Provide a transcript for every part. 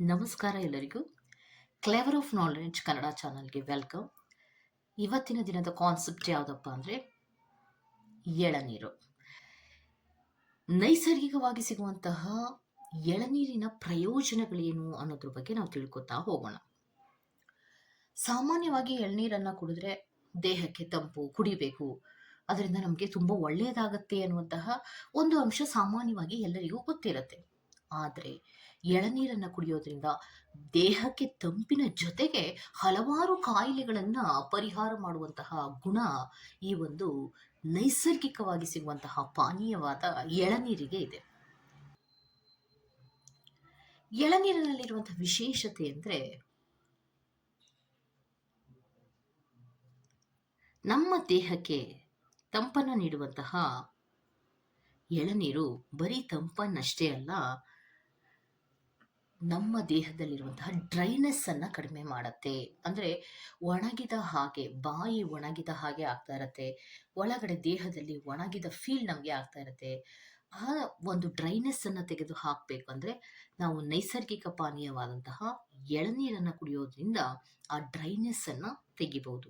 ನಮಸ್ಕಾರ ಎಲ್ಲರಿಗೂ. Clever of knowledge Kannada ಚಾನಲ್ಗೆ ವೆಲ್ಕಮ್. ಇವತ್ತಿನ ದಿನದ ಕಾನ್ಸೆಪ್ಟ್ ಯಾವುದಪ್ಪ ಅಂದರೆ ಎಳನೀರು. ನೈಸರ್ಗಿಕವಾಗಿ ಸಿಗುವಂತಹ ಎಳನೀರಿನ ಪ್ರಯೋಜನಗಳೇನು ಅನ್ನೋದ್ರ ಬಗ್ಗೆ ನಾವು ತಿಳ್ಕೊತಾ ಹೋಗೋಣ. ಸಾಮಾನ್ಯವಾಗಿ ಎಳನೀರನ್ನು ಕುಡಿದ್ರೆ ದೇಹಕ್ಕೆ ತಂಪು, ಕುಡಿಬೇಕು, ಅದರಿಂದ ನಮಗೆ ತುಂಬ ಒಳ್ಳೆಯದಾಗತ್ತೆ ಅನ್ನುವಂತಹ ಒಂದು ಅಂಶ ಸಾಮಾನ್ಯವಾಗಿ ಎಲ್ಲರಿಗೂ ಗೊತ್ತಿರುತ್ತೆ. ಆದರೆ ಎಳನೀರನ್ನು ಕುಡಿಯೋದ್ರಿಂದ ದೇಹಕ್ಕೆ ತಂಪಿನ ಜೊತೆಗೆ ಹಲವಾರು ಕಾಯಿಲೆಗಳನ್ನು ಪರಿಹಾರ ಮಾಡುವಂತಹ ಗುಣ ಈ ಒಂದು ನೈಸರ್ಗಿಕವಾಗಿ ಸಿಗುವಂತಹ ಪಾನೀಯವಾದ ಎಳನೀರಿಗೆ ಇದೆ. ಎಳನೀರಿನಲ್ಲಿರುವಂತಹ ವಿಶೇಷತೆ ಅಂದರೆ ನಮ್ಮ ದೇಹಕ್ಕೆ ತಂಪನ್ನು ನೀಡುವಂತಹ ಎಳನೀರು ಬರೀ ತಂಪನ್ನಷ್ಟೇ ಅಲ್ಲ, ನಮ್ಮ ದೇಹದಲ್ಲಿರುವಂತಹ ಡ್ರೈನೆಸ್ ಅನ್ನ ಕಡಿಮೆ ಮಾಡುತ್ತೆ. ಅಂದರೆ ಒಣಗಿದ ಹಾಗೆ, ಬಾಯಿ ಒಣಗಿದ ಹಾಗೆ ಆಗ್ತಾ ಇರತ್ತೆ, ಒಳಗಡೆ ದೇಹದಲ್ಲಿ ಒಣಗಿದ ಫೀಲ್ ನಮಗೆ ಆಗ್ತಾ ಇರತ್ತೆ. ಆ ಒಂದು ಡ್ರೈನೆಸ್ ಅನ್ನ ತೆಗೆದು ಹಾಕಬೇಕಂದ್ರೆ ನಾವು ನೈಸರ್ಗಿಕ ಪಾನೀಯವಾದಂತಹ ಎಳನೀರನ್ನು ಕುಡಿಯೋದ್ರಿಂದ ಆ ಡ್ರೈನೆಸ್ ಅನ್ನ ತೆಗಿಬಹುದು.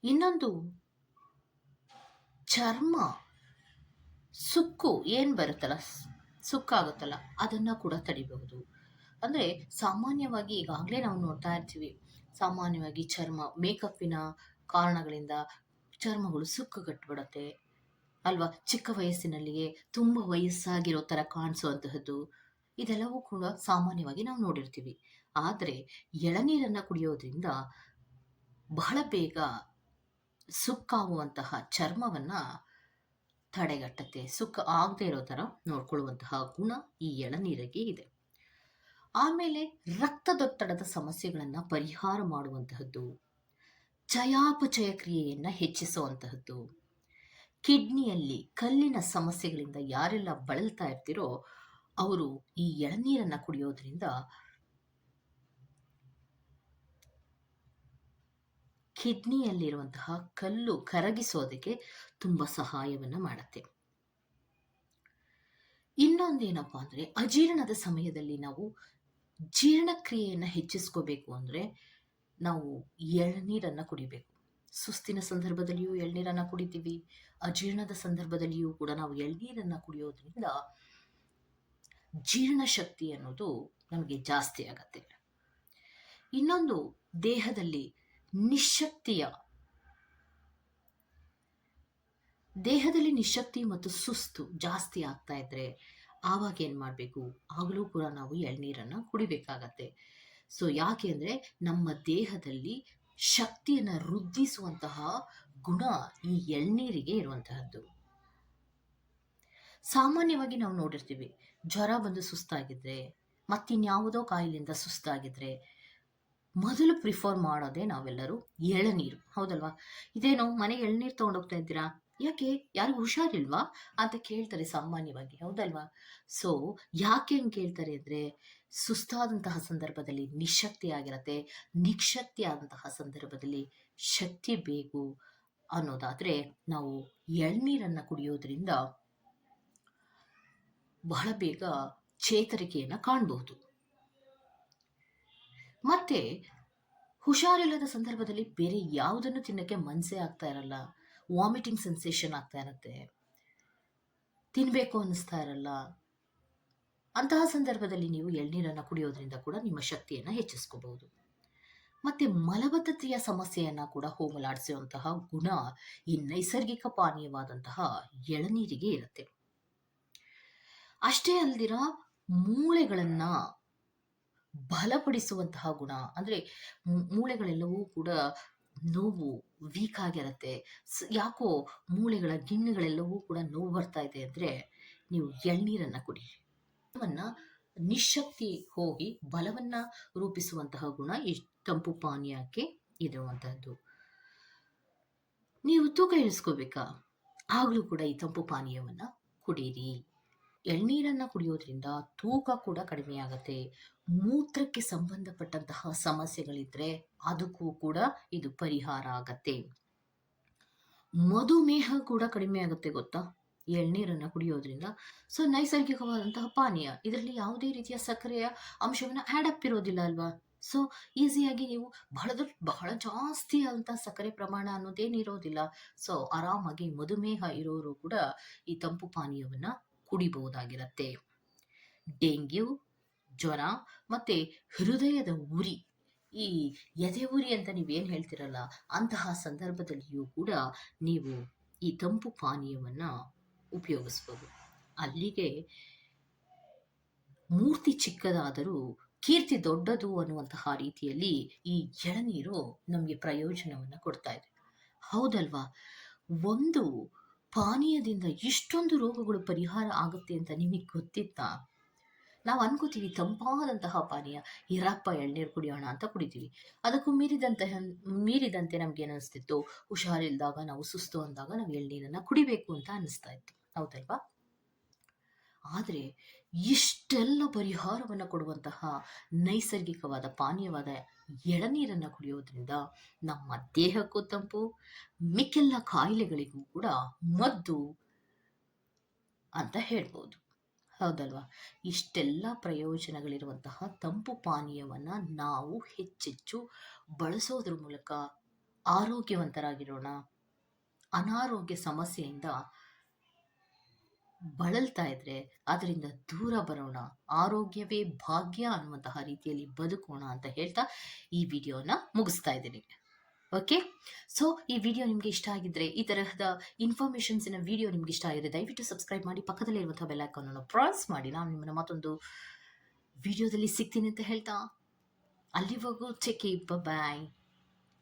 ಇನ್ನೊಂದು, ಚರ್ಮ ಸುಕ್ಕು ಏನು ಬರುತ್ತಲ್ಲ, ಸುಕ್ಕಾಗುತ್ತಲ್ಲ, ಅದನ್ನು ಕೂಡ ತಡಿಬಹುದು. ಅಂದರೆ ಸಾಮಾನ್ಯವಾಗಿ ಈಗಾಗಲೇ ನಾವು ನೋಡ್ತಾ ಇರ್ತೀವಿ, ಸಾಮಾನ್ಯವಾಗಿ ಚರ್ಮ ಮೇಕಪ್ಪಿನ ಕಾರಣಗಳಿಂದ ಚರ್ಮಗಳು ಸುಕ್ಕುಗಟ್ಟಿಬಿಡುತ್ತೆ ಅಲ್ವಾ. ಚಿಕ್ಕ ವಯಸ್ಸಿನಲ್ಲಿಯೇ ತುಂಬ ವಯಸ್ಸಾಗಿರೋ ಥರ ಕಾಣಿಸುವಂತಹದ್ದು, ಇದೆಲ್ಲವೂ ಕೂಡ ಸಾಮಾನ್ಯವಾಗಿ ನಾವು ನೋಡಿರ್ತೀವಿ. ಆದರೆ ಎಳನೀರನ್ನು ಕುಡಿಯೋದ್ರಿಂದ ಬಹಳ ಬೇಗ ಸುಕ್ಕಾಗುವಂತಹ ಚರ್ಮವನ್ನು ತಡೆಗಟ್ಟುತ್ತೆ, ಸುಕ್ಕ ಆಗದೆ ಇರೋ ಥರ ನೋಡ್ಕೊಳ್ಳುವಂತಹ ಗುಣ ಈ ಎಳನೀರಿಗೆ ಇದೆ. ಆಮೇಲೆ ರಕ್ತದೊತ್ತಡದ ಸಮಸ್ಯೆಗಳನ್ನು ಪರಿಹಾರ ಮಾಡುವಂತಹದ್ದು, ಚಯಾಪಚಯ ಕ್ರಿಯೆಯನ್ನು ಹೆಚ್ಚಿಸುವಂತಹದ್ದು, ಕಿಡ್ನಿಯಲ್ಲಿ ಕಲ್ಲಿನ ಸಮಸ್ಯೆಗಳಿಂದ ಯಾರೆಲ್ಲ ಬಳಲ್ತಾ ಇರ್ತಿರೋ ಅವರು ಈ ಎಳನೀರನ್ನು ಕುಡಿಯೋದ್ರಿಂದ ಕಿಡ್ನಿಯಲ್ಲಿರುವಂತಹ ಕಲ್ಲು ಕರಗಿಸೋದಕ್ಕೆ ತುಂಬ ಸಹಾಯವನ್ನು ಮಾಡುತ್ತೆ. ಇನ್ನೊಂದೇನಪ್ಪ ಅಂದರೆ, ಅಜೀರ್ಣದ ಸಮಯದಲ್ಲಿ ನಾವು ಜೀರ್ಣಕ್ರಿಯೆಯನ್ನು ಹೆಚ್ಚಿಸ್ಕೋಬೇಕು ಅಂದರೆ ನಾವು ಎಳನೀರನ್ನು ಕುಡಿಬೇಕು. ಸುಸ್ತಿನ ಸಂದರ್ಭದಲ್ಲಿಯೂ ಎಳನೀರನ್ನು ಕುಡಿತೀವಿ, ಅಜೀರ್ಣದ ಸಂದರ್ಭದಲ್ಲಿಯೂ ಕೂಡ ನಾವು ಎಳನೀರನ್ನು ಕುಡಿಯೋದ್ರಿಂದ ಜೀರ್ಣಶಕ್ತಿ ಅನ್ನೋದು ನಮಗೆ ಜಾಸ್ತಿ ಆಗತ್ತೆ. ಇನ್ನೊಂದು, ದೇಹದಲ್ಲಿ ನಿಶ್ಶಕ್ತಿ ಮತ್ತು ಸುಸ್ತು ಜಾಸ್ತಿ ಆಗ್ತಾ ಇದ್ರೆ ಆವಾಗ ಏನು ಮಾಡಬೇಕು, ಆಗಲೂ ಕೂಡ ನಾವು ಎಳನೀರನ್ನು ಕುಡಿಬೇಕಾಗತ್ತೆ. ಸೊ ಯಾಕೆ ಅಂದರೆ ನಮ್ಮ ದೇಹದಲ್ಲಿ ಶಕ್ತಿಯನ್ನು ವೃದ್ಧಿಸುವಂತಹ ಗುಣ ಈ ಎಳನೀರಿಗೆ ಇರುವಂತಹದ್ದು. ಸಾಮಾನ್ಯವಾಗಿ ನಾವು ನೋಡಿರ್ತೀವಿ, ಜ್ವರ ಬಂದು ಸುಸ್ತಾಗಿದ್ರೆ, ಮತ್ತಿನ್ಯಾವುದೋ ಕಾಯಿಲೆಯಿಂದ ಸುಸ್ತಾಗಿದ್ರೆ ಮೊದಲು ಪ್ರಿಫರ್ ಮಾಡೋದೇ ನಾವೆಲ್ಲರೂ ಎಳನೀರು, ಹೌದಲ್ವಾ. ಇದೇನೋ ಮನೆಗೆ ಎಳನೀರು ತೊಗೊಂಡೋಗ್ತಾ ಇದ್ದೀರಾ, ಯಾಕೆ, ಯಾರಿಗೂ ಹುಷಾರಿಲ್ವಾ ಅಂತ ಕೇಳ್ತಾರೆ ಸಾಮಾನ್ಯವಾಗಿ, ಹೌದಲ್ವಾ. ಸೊ ಯಾಕೆ ಹಂಗೆ ಕೇಳ್ತಾರೆ ಅಂದರೆ, ಸುಸ್ತಾದಂತಹ ಸಂದರ್ಭದಲ್ಲಿ ನಿಶಕ್ತಿ ಆಗಿರತ್ತೆ, ನಿಶಕ್ತಿ ಆದಂತಹ ಸಂದರ್ಭದಲ್ಲಿ ಶಕ್ತಿ ಬೇಕು ಅನ್ನೋದಾದರೆ ನಾವು ಎಳನೀರನ್ನು ಕುಡಿಯೋದ್ರಿಂದ ಬಹಳ ಬೇಗ ಚೇತರಿಕೆಯನ್ನು ಕಾಣಬಹುದು. ಮತ್ತೆ ಹುಷಾರಿಲ್ಲದ ಸಂದರ್ಭದಲ್ಲಿ ಬೇರೆ ಯಾವುದನ್ನು ತಿನ್ನಕ್ಕೆ ಮನಸ್ಸೇ ಆಗ್ತಾ ಇರಲ್ಲ, ವಾಮಿಟಿಂಗ್ ಸೆನ್ಸೇಷನ್ ಆಗ್ತಾ ಇರುತ್ತೆ, ತಿನ್ನಬೇಕು ಅನ್ನಿಸ್ತಾ ಇರಲ್ಲ. ಅಂತಹ ಸಂದರ್ಭದಲ್ಲಿ ನೀವು ಎಳನೀರನ್ನು ಕುಡಿಯೋದ್ರಿಂದ ಕೂಡ ನಿಮ್ಮ ಶಕ್ತಿಯನ್ನು ಹೆಚ್ಚಿಸ್ಕೋಬಹುದು. ಮತ್ತೆ ಮಲಬದ್ಧತೆಯ ಸಮಸ್ಯೆಯನ್ನು ಕೂಡ ಹೋಗಲಾಡಿಸುವಂತಹ ಗುಣ ಈ ನೈಸರ್ಗಿಕ ಪಾನೀಯವಾದಂತಹ ಎಳನೀರಿಗೆ ಇರುತ್ತೆ. ಅಷ್ಟೇ ಅಲ್ದಿರ ಮೂಳೆಗಳನ್ನ ಬಲಪಡಿಸುವಂತಹ ಗುಣ, ಅಂದರೆ ಮೂಳೆಗಳೆಲ್ಲವೂ ಕೂಡ ನೋವು, ವೀಕ್ ಆಗಿರುತ್ತೆ, ಯಾಕೋ ಮೂಳೆಗಳ ಗಿಣ್ಣುಗಳೆಲ್ಲವೂ ಕೂಡ ನೋವು ಬರ್ತಾ ಇದೆ ಅಂದರೆ ನೀವು ಎಳನೀರನ್ನು ಕುಡಿ. ನಿಶಕ್ತಿ ಹೋಗಿ ಬಲವನ್ನು ರೂಪಿಸುವಂತಹ ಗುಣ ಈ ತಂಪು ಪಾನೀಯಕ್ಕೆ ಇರುವಂತಹದ್ದು. ನೀವು ತೂಕ ಇಳಿಸ್ಕೋಬೇಕಾ, ಆಗಲೂ ಕೂಡ ಈ ತಂಪು ಪಾನೀಯವನ್ನು ಕುಡೀರಿ. ಎಳನೀರನ್ನು ಕುಡಿಯೋದ್ರಿಂದ ತೂಕ ಕೂಡ ಕಡಿಮೆ ಆಗುತ್ತೆ. ಮೂತ್ರಕ್ಕೆ ಸಂಬಂಧಪಟ್ಟಂತಹ ಸಮಸ್ಯೆಗಳಿದ್ರೆ ಅದಕ್ಕೂ ಕೂಡ ಇದು ಪರಿಹಾರ ಆಗತ್ತೆ. ಮಧುಮೇಹ ಕೂಡ ಕಡಿಮೆ ಆಗುತ್ತೆ, ಗೊತ್ತಾ. ಎಳ್ನೀರನ್ನು ಕುಡಿಯೋದ್ರಿಂದ. ಸೊ ನೈಸರ್ಗಿಕವಾದಂತಹ ಪಾನೀಯ. ಇದರಲ್ಲಿ ಯಾವುದೇ ರೀತಿಯ ಸಕ್ಕರೆಯ ಅಂಶವನ್ನು ಆ್ಯಡ್ ಅಪ್ ಇರೋದಿಲ್ಲ ಅಲ್ವಾ? ಸೊ ಈಸಿಯಾಗಿ ನೀವು ಬಹಳ ಜಾಸ್ತಿ ಆದಂತಹ ಸಕ್ಕರೆ ಪ್ರಮಾಣ ಅನ್ನೋದೇನಿರೋದಿಲ್ಲ. ಸೊ ಆರಾಮಾಗಿ ಮಧುಮೇಹ ಇರೋರು ಕೂಡ ಈ ತಂಪು ಪಾನೀಯವನ್ನ ಕುಡಿಬಹುದಾಗಿರತ್ತೆ. ಡೆಂಗ್ಯೂ, ಜ್ವರ ಮತ್ತೆ ಹೃದಯದ ಉರಿ, ಈ ಎದೆ ಉರಿ ಅಂತ ನೀವೇನು ಹೇಳ್ತಿರಲ್ಲ, ಅಂತಹ ಸಂದರ್ಭದಲ್ಲಿಯೂ ಕೂಡ ನೀವು ಈ ತಂಪು ಪಾನೀಯವನ್ನ ಉಪಯೋಗಿಸ್ಬೋದು. ಅಲ್ಲಿಗೆ ಮೂರ್ತಿ ಚಿಕ್ಕದಾದರೂ ಕೀರ್ತಿ ದೊಡ್ಡದು ಅನ್ನುವಂತಹ ರೀತಿಯಲ್ಲಿ ಈ ಎಳನೀರು ನಮಗೆ ಪ್ರಯೋಜನವನ್ನು ಕೊಡ್ತಾ ಇದೆ. ಹೌದಲ್ವಾ? ಒಂದು ಪಾನೀಯದಿಂದ ಇಷ್ಟೊಂದು ರೋಗಗಳು ಪರಿಹಾರ ಆಗುತ್ತೆ ಅಂತ ನಿಮಗೆ ಗೊತ್ತಿತ್ತಾ? ನಾವು ಅನ್ಕೋತೀವಿ ತಂಪಾದಂತಹ ಪಾನೀಯ, ಇರಪ್ಪ ಎಳ್ನೀರು ಕುಡಿಯೋಣ ಅಂತ ಕುಡಿತೀವಿ. ಅದಕ್ಕೂ ಮೀರಿದಂತೆ ನಮ್ಗೆ ಏನಿಸ್ತಿತ್ತು, ಹುಷಾರಿಲ್ದಾಗ, ನಾವು ಸುಸ್ತು ಅಂದಾಗ ನಾವು ಎಳ್ನೀರನ್ನ ಕುಡಿಬೇಕು ಅಂತ ಅನಿಸ್ತಾ ಇತ್ತು. ಹೌದಲ್ವಾ? ಆದರೆ ಇಷ್ಟೆಲ್ಲ ಪರಿಹಾರವನ್ನು ಕೊಡುವಂತಹ ನೈಸರ್ಗಿಕವಾದ ಪಾನೀಯವಾದ ಎಳನೀರನ್ನು ಕುಡಿಯೋದ್ರಿಂದ ನಮ್ಮ ದೇಹಕ್ಕೂ ತಂಪು, ಮಿಕ್ಕೆಲ್ಲ ಕಾಯಿಲೆಗಳಿಗೂ ಕೂಡ ಮದ್ದು ಅಂತ ಹೇಳ್ಬೋದು. ಹೌದಲ್ವಾ? ಇಷ್ಟೆಲ್ಲ ಪ್ರಯೋಜನಗಳಿರುವಂತಹ ತಂಪು ಪಾನೀಯವನ್ನ ನಾವು ಹೆಚ್ಚೆಚ್ಚು ಬಳಸೋದ್ರ ಮೂಲಕ ಆರೋಗ್ಯವಂತರಾಗಿರೋಣ. ಅನಾರೋಗ್ಯ ಸಮಸ್ಯೆಯಿಂದ ಬಳಲ್ತಾ ಇದ್ರೆ ಅದರಿಂದ ದೂರ ಬರೋಣ. ಆರೋಗ್ಯವೇ ಭಾಗ್ಯ ಅನ್ನುವಂತಹ ರೀತಿಯಲ್ಲಿ ಬದುಕೋಣ ಅಂತ ಹೇಳ್ತಾ ಈ ವಿಡಿಯೋನ ಮುಗಿಸ್ತಾ ಇದ್ದೀನಿ. ಓಕೆ, ಸೊ ಈ ವಿಡಿಯೋ ನಿಮಗೆ ಇಷ್ಟ ಆಗಿದ್ರೆ, ಈ ತರಹದ ಇನ್ಫಾರ್ಮೇಷನ್ಸಿನ ವಿಡಿಯೋ ನಿಮ್ಗೆ ಇಷ್ಟ ಆಗಿದ್ರೆ ದಯವಿಟ್ಟು ಸಬ್ಸ್ಕ್ರೈಬ್ ಮಾಡಿ, ಪಕ್ಕದಲ್ಲೇ ಇರುವಂತಹ ಬೆಲ್ ಐಕಾನ್ ಅನ್ನು ಪ್ರೆಸ್ ಮಾಡಿ. ನಾನು ನಿಮ್ಮನ್ನ ಮತ್ತೊಂದು ವಿಡಿಯೋದಲ್ಲಿ ಸಿಗ್ತೀನಿ ಅಂತ ಹೇಳ್ತಾ ಅಲ್ಲಿವರೆಗೂ ಟೇಕ್ ಕೇರ್, ಬಾಯ್.